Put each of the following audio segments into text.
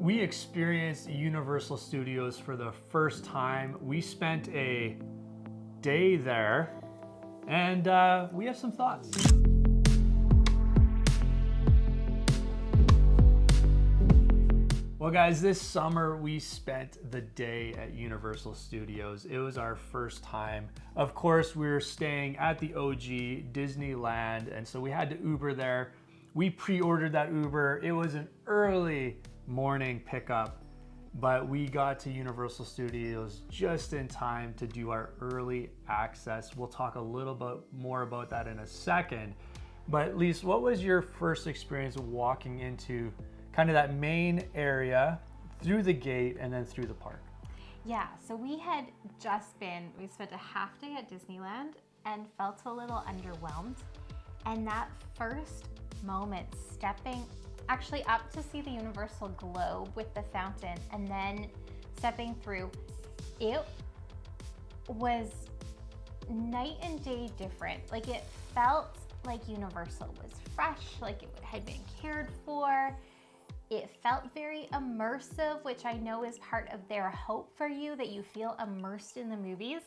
we experienced Universal Studios for the first time. We spent a day there, and we have some thoughts. Well, guys, this summer we spent the day at Universal Studios. It was our first time. Of course, we were staying at the OG Disneyland, and so we had to Uber there. We pre-ordered that Uber. It was an early morning pickup, but we got to Universal Studios just in time to do our early access. We'll talk a little bit more about that in a second. But Lise, what was your first experience walking into kind of that main area, through the gate and then through the park? Yeah, so we spent a half day at Disneyland and felt a little underwhelmed. And that first moment stepping actually up to see the Universal globe with the fountain and then stepping through, it was night and day different. Like, it felt like Universal was fresh, like it had been cared for. It felt very immersive, which I know is part of their hope for you, that you feel immersed in the movies.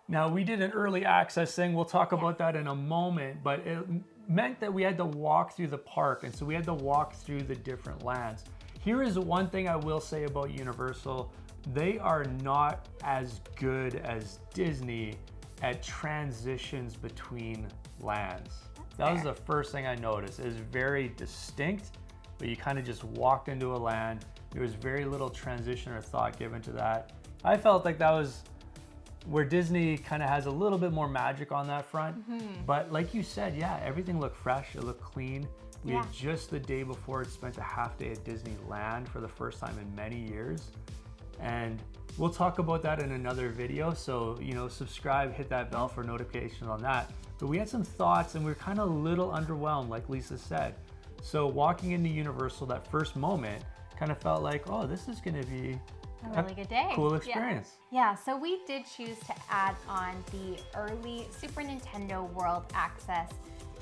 Now, we did an early access thing. We'll talk about that in a moment, but it meant that we had to walk through the park, and so we had to walk through the different lands. Here is one thing I will say about Universal. They are not as good as Disney at transitions between lands. That was the first thing I noticed. It was very distinct, but you kind of just walked into a land. There was very little transition or thought given to that. I felt like that was where Disney kind of has a little bit more magic on that front. But like you said, yeah, everything looked fresh, it looked clean. We had just the day before spent a half day at Disneyland for the first time in many years. And we'll talk about that in another video. So, subscribe, hit that bell for notifications on that. But we had some thoughts and we were kind of a little underwhelmed, like Lisa said. So walking into Universal, that first moment kind of felt like, oh, this is going to be a really good day. Cool experience. Yeah, so we did choose to add on the early Super Nintendo World Access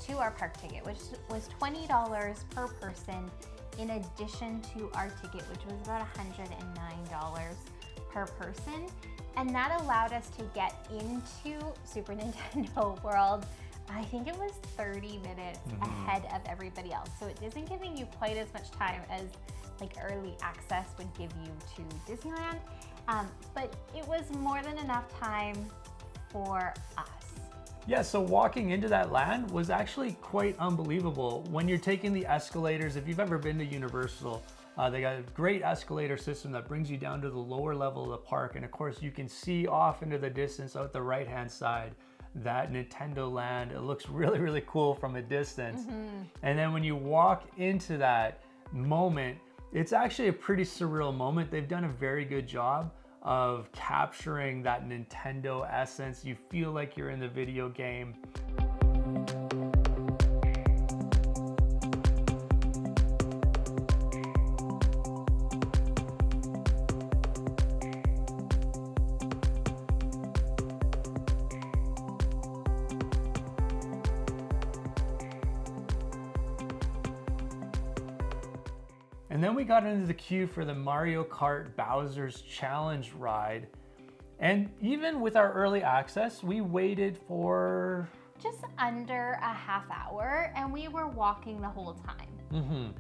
to our park ticket, which was $20 per person in addition to our ticket, which was about $109 per person. And that allowed us to get into Super Nintendo World, I think it was 30 minutes ahead of everybody else. So it isn't giving you quite as much time as like early access would give you to Disneyland. But it was more than enough time for us. Yeah, so walking into that land was actually quite unbelievable. When you're taking the escalators, if you've ever been to Universal, they got a great escalator system that brings you down to the lower level of the park. And of course, you can see off into the distance out the right-hand side that Nintendo Land. It looks really, really cool from a distance. And then when you walk into that moment, it's actually a pretty surreal moment. They've done a very good job of capturing that Nintendo essence. You feel like you're in the video game. And then we got into the queue for the Mario Kart Bowser's Challenge ride. And even with our early access, we waited for just under a half hour, and we were walking the whole time.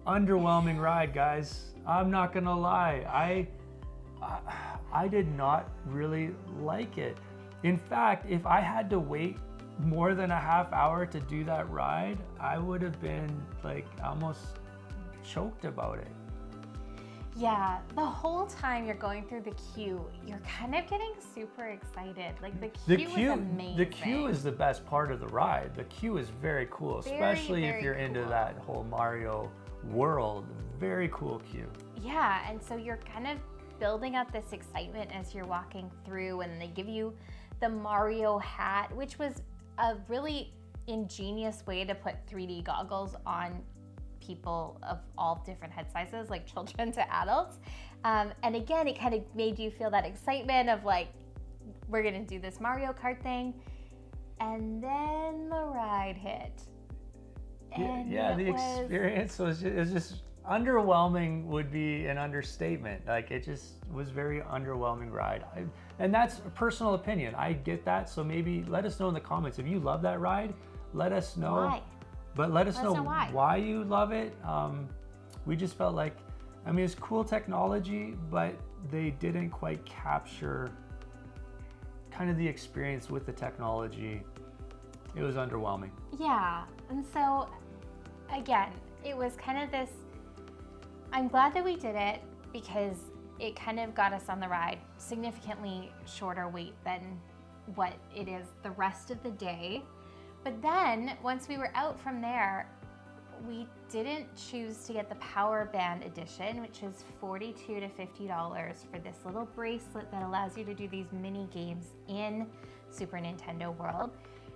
Underwhelming ride, guys. I'm not gonna lie. I did not really like it. In fact, if I had to wait more than a half hour to do that ride, I would have been like almost choked about it. Yeah, the whole time you're going through the queue, you're kind of getting super excited. Like the queue is amazing. The queue is the best part of the ride. The queue is very cool, especially if you're into that whole Mario world. Very cool queue. Yeah, and so you're kind of building up this excitement as you're walking through, and they give you the Mario hat, which was a really ingenious way to put 3D goggles on people of all different head sizes, like children to adults. And again, it kind of made you feel that excitement of like, we're gonna do this Mario Kart thing. And then the ride hit. And yeah, the it was, experience it was just underwhelming would be an understatement. Like it just was very underwhelming ride. And that's a personal opinion. I get that. So maybe let us know in the comments if you love that ride. Let us know. why? But let us know why. why you love it. We just felt like, I mean, it's cool technology, but they didn't quite capture kind of the experience with the technology. It was underwhelming. Yeah. And so, again, it was kind of this, I'm glad that we did it because it kind of got us on the ride significantly shorter wait than what it is the rest of the day. But then once we were out from there, we didn't choose to get the Power Band edition, which is $42 to $50 for this little bracelet that allows you to do these mini games in Super Nintendo World.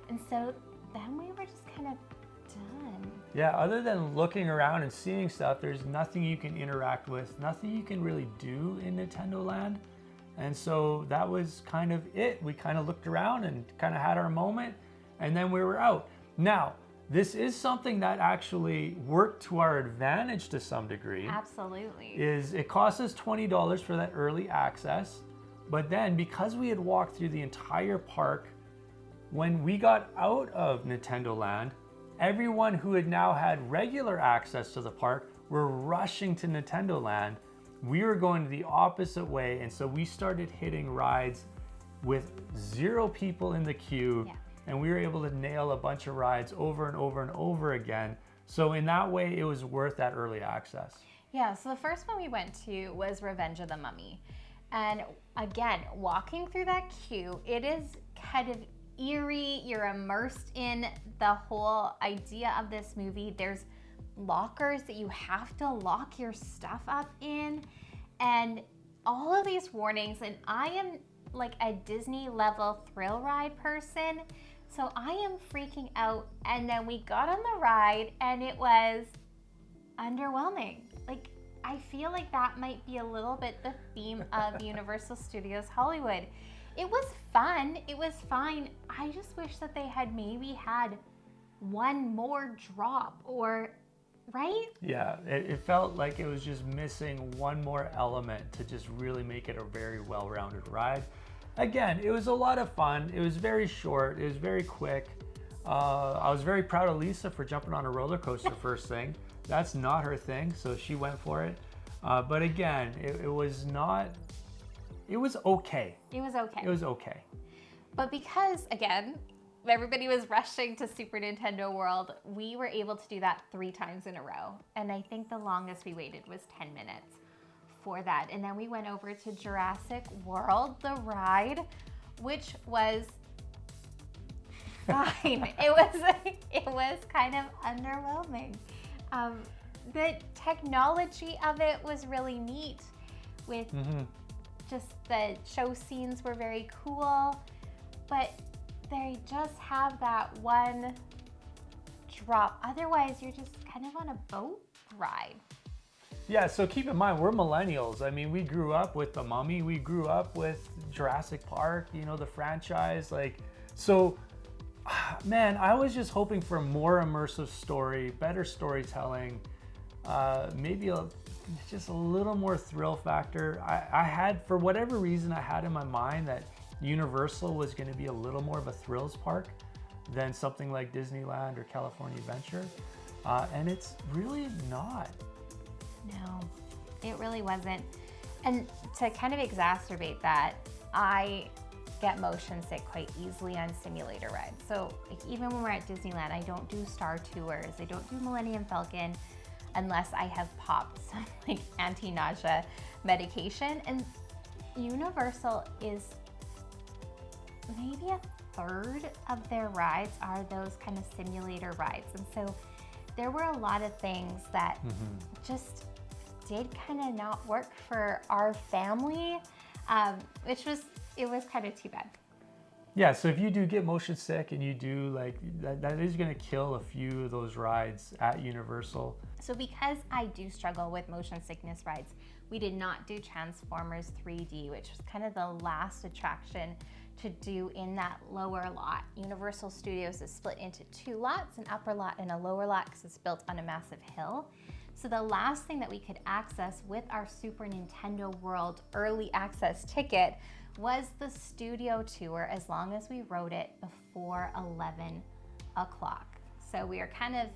And so then we were just kind of done. Yeah, other than looking around and seeing stuff, there's nothing you can interact with, nothing you can really do in Nintendo Land. And so that was kind of it. We kind of looked around and kind of had our moment, and then we were out. Now, this is something that actually worked to our advantage to some degree. Absolutely. Is it cost us $20 for that early access, but then because we had walked through the entire park, when we got out of Nintendo Land, everyone who had now had regular access to the park were rushing to Nintendo Land. We were going the opposite way, and so we started hitting rides with 0 people in the queue. Yeah. And we were able to nail a bunch of rides over and over and over again. So in that way, it was worth that early access. Yeah, so the first one we went to was Revenge of the Mummy. And again, walking through that queue, it is kind of eerie. You're immersed in the whole idea of this movie. There's lockers that you have to lock your stuff up in, and all of these warnings. And I am like a Disney level thrill ride person, so I am freaking out. And then we got on the ride and it was underwhelming. Like, I feel like that might be a little bit the theme of Universal Studios Hollywood. It was fun, it was fine. I just wish that they had maybe had one more drop, or right? Yeah, it felt like it was just missing one more element to just really make it a very well-rounded ride. Again, it was a lot of fun. It was very short. It was very quick. I was very proud of Lisa for jumping on a roller coaster first thing. That's not her thing, so she went for it. But again, it was not, it was okay. It was okay. It was okay. But because, again, everybody was rushing to Super Nintendo World, we were able to do that 3 times in a row. And I think the longest we waited was 10 minutes for that. And then we went over to Jurassic World, the ride, which was fine. It was kind of underwhelming. The technology of it was really neat with just the show scenes were very cool, but they just have that one drop. Otherwise, you're just kind of on a boat ride. Yeah, so keep in mind, we're millennials. I mean, we grew up with The Mummy. We grew up with Jurassic Park, you know, the franchise. Like, so, man, I was just hoping for more immersive story, better storytelling, maybe just a little more thrill factor. I had, for whatever reason, I had in my mind that Universal was going to be a little more of a thrills park than something like Disneyland or California Adventure, and it's really not. No, it really wasn't. And to kind of exacerbate that, I get motion sick quite easily on simulator rides. So like, even when we're at Disneyland, I don't do Star Tours, I don't do Millennium Falcon unless I have popped some like anti-nausea medication. And Universal is maybe a third of their rides are those kind of simulator rides. And so there were a lot of things that just did kind of not work for our family, it was kind of too bad. Yeah, so if you do get motion sick and you do like, that is gonna kill a few of those rides at Universal. So because I do struggle with motion sickness rides, we did not do Transformers 3D, which was kind of the last attraction to do in that lower lot. Universal Studios is split into 2 lots, an upper lot and a lower lot, because it's built on a massive hill. So the last thing that we could access with our Super Nintendo World early access ticket was the studio tour, as long as we rode it before 11 o'clock. So we are kind of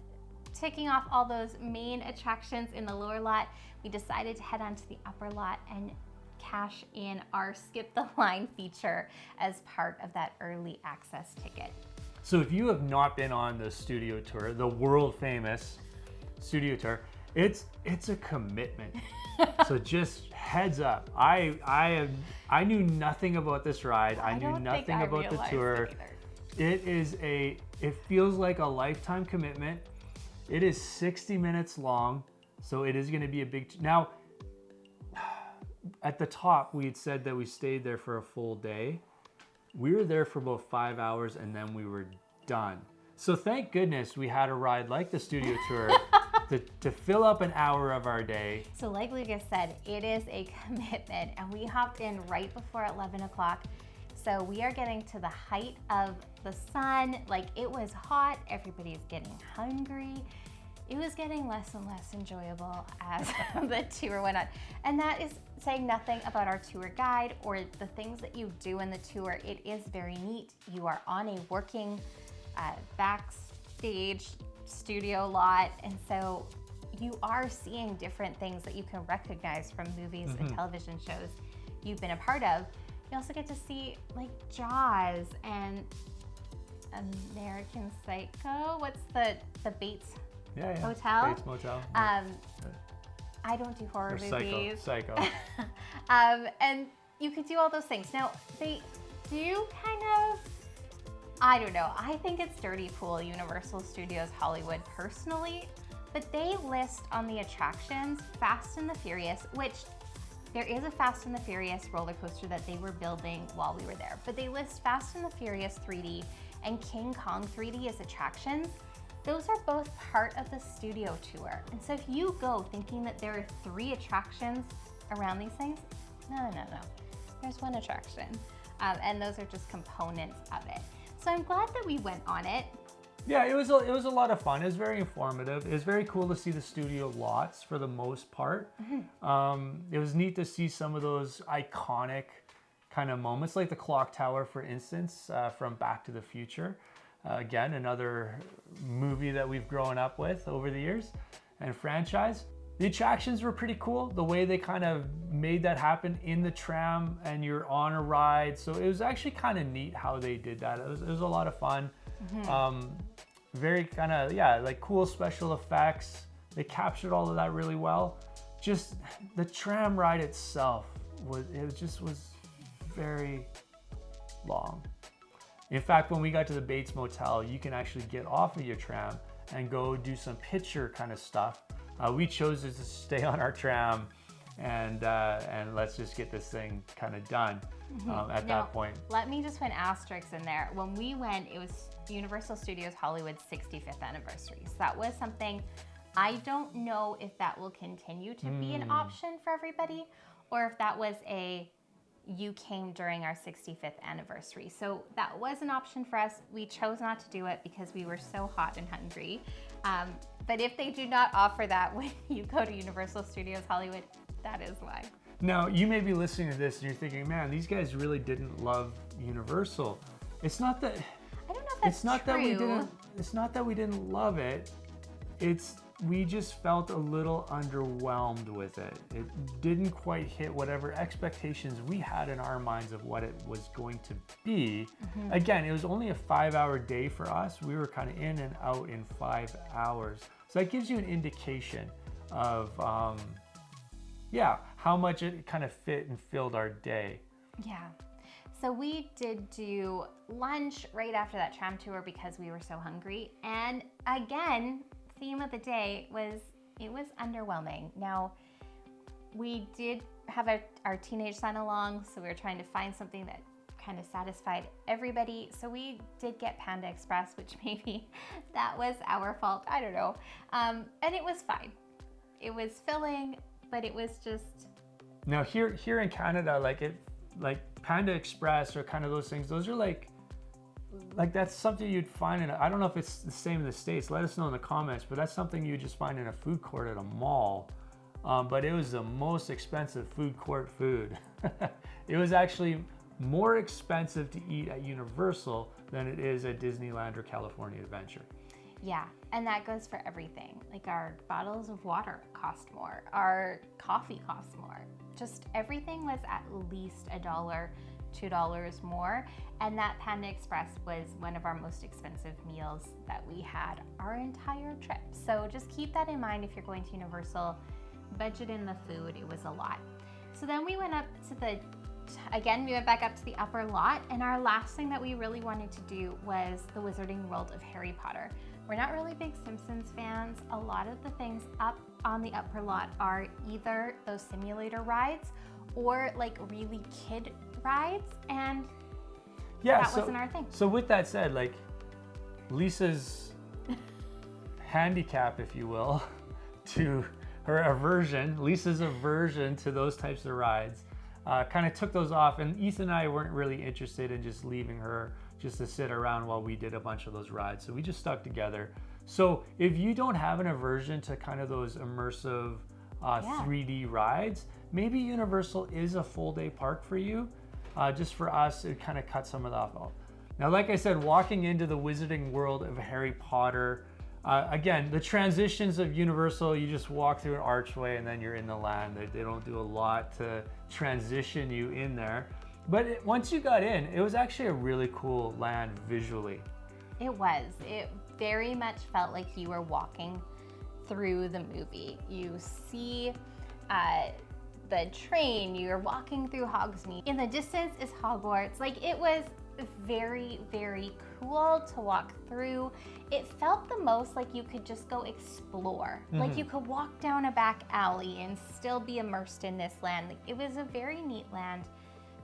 ticking off all those main attractions in the lower lot. We decided to head on to the upper lot and cash in our skip the line feature as part of that early access ticket. So if you have not been on the studio tour, the world famous studio tour, it's a commitment. So just heads up. I knew nothing about this ride. I knew nothing about the tour. It feels like a lifetime commitment. It is 60 minutes long, so it is going to be a big. Now, at the top, we had said that we stayed there for a full day. We were there for about 5 hours, and then we were done. So thank goodness we had a ride like the studio tour to fill up an hour of our day. So like Lucas said, it is a commitment, and we hopped in right before 11 o'clock. So we are getting to the height of the sun. Like, it was hot, everybody's getting hungry. It was getting less and less enjoyable as the tour went on. And that is saying nothing about our tour guide or the things that you do in the tour. It is very neat. You are on a working backstage studio lot, and so you are seeing different things that you can recognize from movies and television shows you've been a part of. You also get to see like Jaws and American Psycho. What's the Bates Motel? Bates Motel. I don't do horror movies. Psycho. And you could do all those things. Now, they do kind of, I don't know, I think it's dirty pool Universal Studios Hollywood personally, but they list on the attractions Fast and the Furious, which there is a Fast and the Furious roller coaster that they were building while we were there, but they list Fast and the Furious 3D and King Kong 3D as attractions. Those are both part of the studio tour. And so if you go thinking that there are 3 attractions around these things, no. There's 1 attraction. And those are just components of it. So I'm glad that we went on it. Yeah, it was a lot of fun. It was very informative. It was very cool to see the studio lots for the most part. It was neat to see some of those iconic kind of moments, like the clock tower, for instance, from Back to the Future. Again, another movie that we've grown up with over the years and franchise. The attractions were pretty cool. The way they kind of made that happen in the tram and you're on a ride. So it was actually kind of neat how they did that. It was a lot of fun. Very kind of, like cool special effects. They captured all of that really well. Just the tram ride itself was very long. In fact, when we got to the Bates Motel, you can actually get off of your tram and go do some picture kind of stuff. We chose to stay on our tram and let's just get this thing kind of done at that point. Let me just put an asterisk in there. When we went, it was Universal Studios Hollywood's 65th anniversary. So that was something, I don't know if that will continue to be an option for everybody, or if that was you came during our 65th anniversary. So that was an option for us. We chose not to do it because we were so hot and hungry. But if they do not offer that when you go to Universal Studios Hollywood, that is why. Now, you may be listening to this and you're thinking, man, these guys really didn't love Universal. It's not that, I don't know if that's it's not true. It's not that we didn't love it. We just felt a little underwhelmed with it. It didn't quite hit whatever expectations we had in our minds of what it was going to be. Again, it was only a 5-hour day for us. We were kind of in and out in 5 hours. So that gives you an indication of, how much it kind of fit and filled our day. Yeah. So we did do lunch right after that tram tour because we were so hungry. And again, theme of the day was underwhelming. Now, we did have our teenage son along, so we were trying to find something that kind of satisfied everybody. So we did get Panda Express, which maybe that was our fault. I don't know. And it was fine. It was filling, but it was just... Now here in Canada, like like Panda Express or kind of those things, those are like that's something you'd find in I don't know if it's the same in the States, let us know in the comments, but that's something you just find in a food court at a mall. But it was the most expensive food court food. It was actually more expensive to eat at Universal than it is at Disneyland or California Adventure. Yeah, and that goes for everything. Like our bottles of water cost more, our coffee cost more. Just everything was at least $1, $2 more. And that Panda Express was one of our most expensive meals that we had our entire trip. So just keep that in mind if you're going to Universal. Budget in the food, it was a lot. So then we went up to we went back up to the upper lot, and our last thing that we really wanted to do was the Wizarding World of Harry Potter. We're not really big Simpsons fans. A lot of the things up on the upper lot are either those simulator rides or like really kid rides, and that wasn't our thing. So with that said, like Lisa's handicap, if you will, to her aversion, Lisa's aversion to those types of rides, kind of took those off, and Ethan and I weren't really interested in just leaving her just to sit around while we did a bunch of those rides. So we just stuck together. So if you don't have an aversion to kind of those immersive 3D rides, maybe Universal is a full day park for you. Just for us, it kind of cut some of that off. Now, like I said, walking into the Wizarding World of Harry Potter, again, the transitions of Universal, you just walk through an archway and then you're in the land. They don't do a lot to transition you in there. But once you got in, it was actually a really cool land visually. It was. It very much felt like you were walking through the movie. You see the train, you're walking through Hogsmeade. In the distance is Hogwarts. Like, it was very, very cool to walk through. It felt the most like you could just go explore. Like you could walk down a back alley and still be immersed in this land. Like, it was a very neat land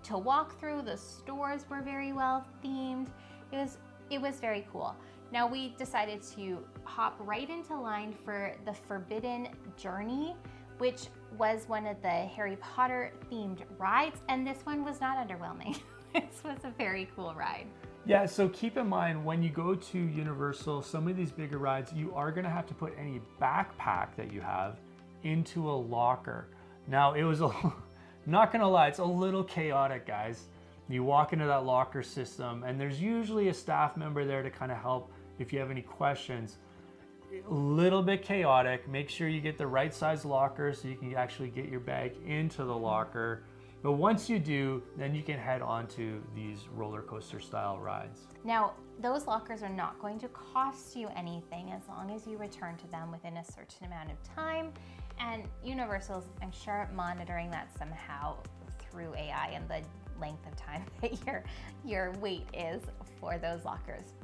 to walk through. The stores were very well themed. It was very cool. Now we decided to hop right into line for the Forbidden Journey, which was one of the Harry Potter themed rides, and this one was not underwhelming. This was a very cool ride. Yeah, so keep in mind when you go to Universal, some of these bigger rides, you are gonna have to put any backpack that you have into a locker. Now, it was not gonna lie, it's a little chaotic, guys. You walk into that locker system and there's usually a staff member there to kind of help if you have any questions. A little bit chaotic. Make sure you get the right size locker so you can actually get your bag into the locker. But once you do, then you can head on to these roller coaster style rides. Now, those lockers are not going to cost you anything as long as you return to them within a certain amount of time. And Universal's, I'm sure, monitoring that somehow through AI and the length of time that your wait is for those lockers.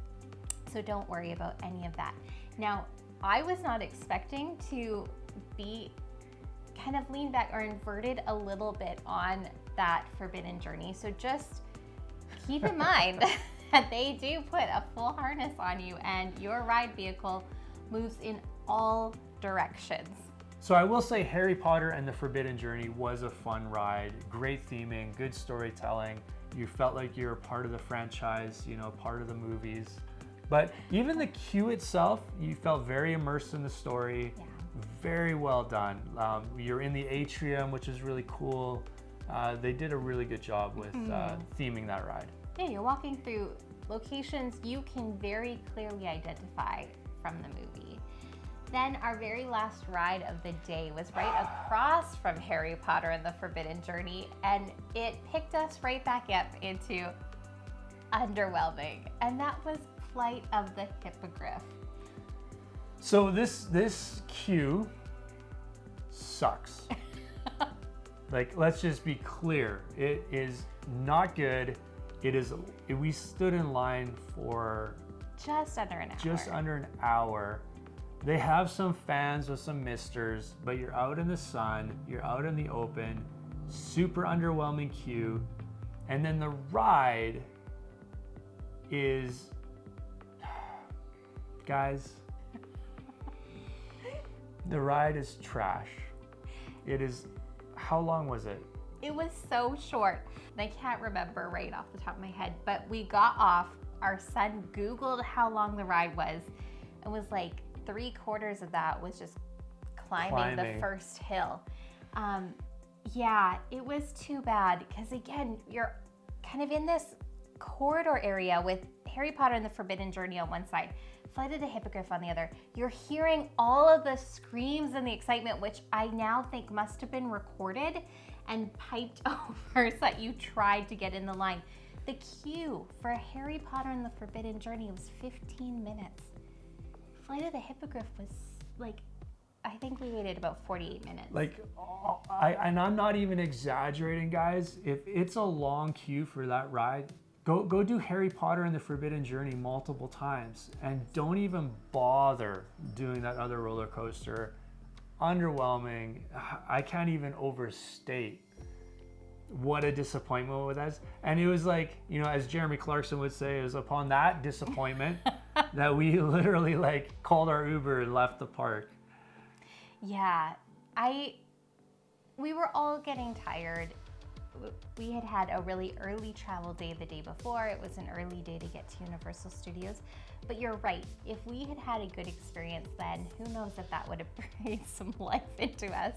So don't worry about any of that. Now, I was not expecting to be kind of leaned back or inverted a little bit on that Forbidden Journey. So just keep in mind that they do put a full harness on you and your ride vehicle moves in all directions. So I will say Harry Potter and the Forbidden Journey was a fun ride. Great theming, good storytelling. You felt like you were part of the franchise, you know, part of the movies. But even the queue itself, you felt very immersed in the story. Yeah. Very well done. You're in the atrium, which is really cool. They did a really good job with theming that ride. Yeah, you're walking through locations you can very clearly identify from the movie. Then our very last ride of the day was right across from Harry Potter and the Forbidden Journey, and it picked us right back up into underwhelming, and that was Flight of the Hippogriff. So this queue sucks. Like, let's just be clear. It is not good. We stood in line for just under an hour. They have some fans with some misters, but you're out in the sun, you're out in the open, super underwhelming queue. And then the ride is, guys, the ride is trash. It is, how long was it? It was so short. And I can't remember right off the top of my head, but we got off. Our son Googled how long the ride was and was like 3/4 of that was just climbing the first hill. Yeah, it was too bad because again, you're kind of in this corridor area with Harry Potter and the Forbidden Journey on one side, Flight of the Hippogriff on the other. You're hearing all of the screams and the excitement, which I now think must have been recorded and piped over so that you tried to get in the line. The queue for Harry Potter and the Forbidden Journey was 15 minutes. Flight of the Hippogriff was like, I think we waited about 48 minutes. Like, and I'm not even exaggerating, guys. If it's a long queue for that ride, go do Harry Potter and the Forbidden Journey multiple times and don't even bother doing that other roller coaster. Underwhelming. I can't even overstate what a disappointment it was. And it was like, you know, as Jeremy Clarkson would say, it was upon that disappointment that we literally like called our Uber and left the park. Yeah, we were all getting tired. We had had a really early travel day the day before. It was an early day to get to Universal Studios. But you're right, if we had had a good experience then, who knows if that would have breathed some life into us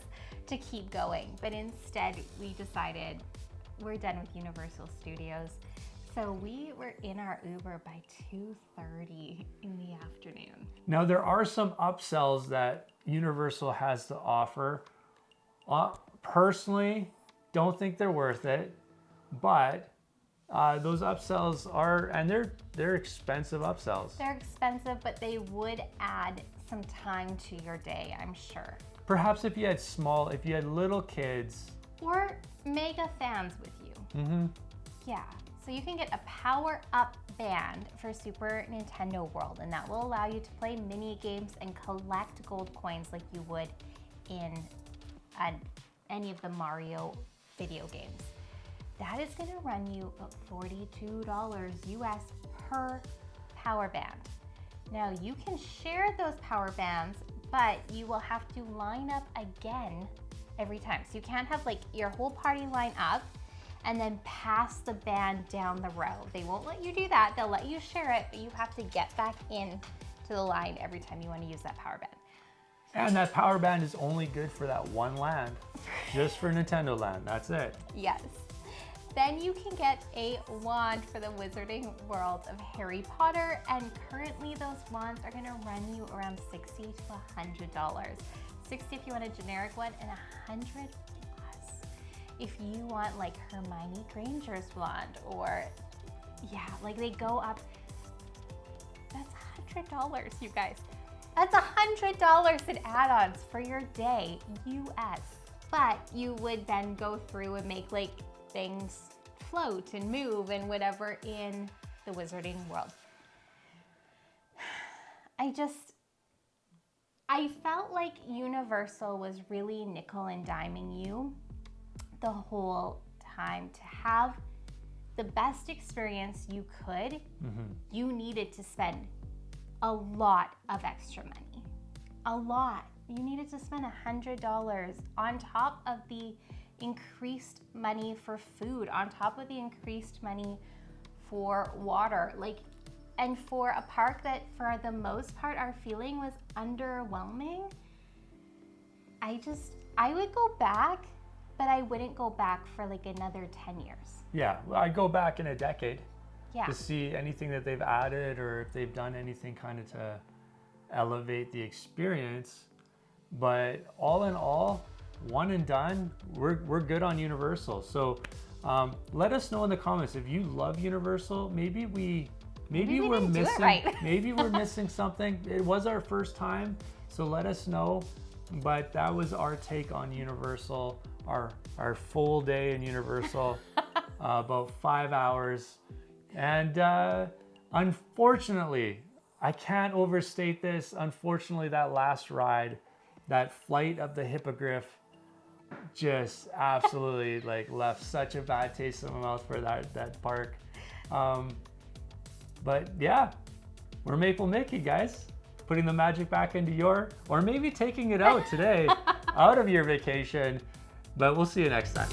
to keep going. But instead, we decided we're done with Universal Studios. So we were in our Uber by 2:30 in the afternoon. Now there are some upsells that Universal has to offer. Personally, don't think they're worth it, but those upsells are, and they're expensive upsells. They're expensive, but they would add some time to your day, I'm sure. Perhaps if you had little kids. Or mega fans with you. Mm-hmm. Yeah, so you can get a Power Up Band for Super Nintendo World, and that will allow you to play mini games and collect gold coins like you would in any of the Mario video games. That is gonna run you about $42 US per power band. Now you can share those power bands, but you will have to line up again every time. So you can't have like your whole party line up and then pass the band down the row. They won't let you do that. They'll let you share it, but you have to get back in to the line every time you want to use that power band. And that power band is only good for that one land, just for Nintendo Land, that's it. Yes. Then you can get a wand for the Wizarding World of Harry Potter, and currently those wands are gonna run you around $60 to $100. $60 if you want a generic one, and $100 plus if you want like Hermione Granger's wand, or yeah, like they go up. That's $100, you guys. That's $100 in add-ons for your day, US. But you would then go through and make like things float and move and whatever in the Wizarding World. I felt like Universal was really nickel and diming you the whole time. To have the best experience you could, you needed to spend a lot of extra money. A lot. You needed to spend $100 on top of the increased money for food, on top of the increased money for water. And for a park that for the most part our feeling was underwhelming, I would go back, but I wouldn't go back for like another 10 years. Yeah, well, I'd go back in a decade. Yeah. To see anything that they've added or if they've done anything kind of to elevate the experience. But all in all, one and done, we're good on Universal. So let us know in the comments if you love Universal. Maybe we're missing, do it right. Maybe we're missing something. It was our first time, so let us know. But that was our take on Universal, our full day in Universal, about 5 hours. And unfortunately, I can't overstate this. Unfortunately, that last ride, that Flight of the Hippogriff, just absolutely like left such a bad taste in my mouth for that park. But yeah, we're Maple Mickey, guys. Putting the magic back into your, or maybe taking it out today, out of your vacation. But we'll see you next time.